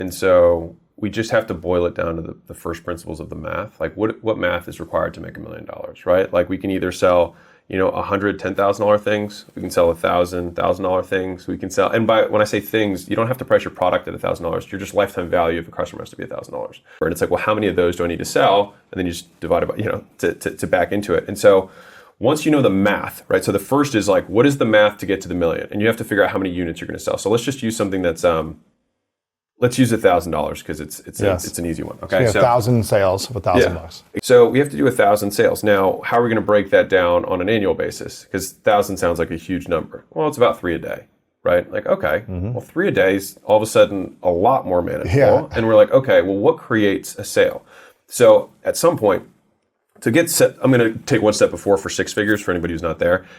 And so we just have to boil it down to the first principles of the math. Like what math is required to make $1 million, right? Like we can either sell, $110,000 things. We can sell $1,000 things. We can sell, and when I say things, you don't have to price your product at $1,000. Your just lifetime value of a customer has to be $1,000. And it's like, well, how many of those do I need to sell? And then you just divide it by, to back into it. And so once you know the math, right? So the first is like, what is the math to get to the million? And you have to figure out how many units you're going to sell. So let's just use something that's, let's use $1,000 because it's an easy one. Okay, so 1,000 sales of $1,000. So we have to do 1,000 sales. Now, how are we going to break that down on an annual basis? Because 1,000 sounds like a huge number. Well, it's about 3 a day, right? Like, okay, well, 3 a day is all of a sudden a lot more manageable. Yeah. And we're like, okay, well, what creates a sale? So at some point, to get set, I'm going to take one step before for 6 figures for anybody who's not there.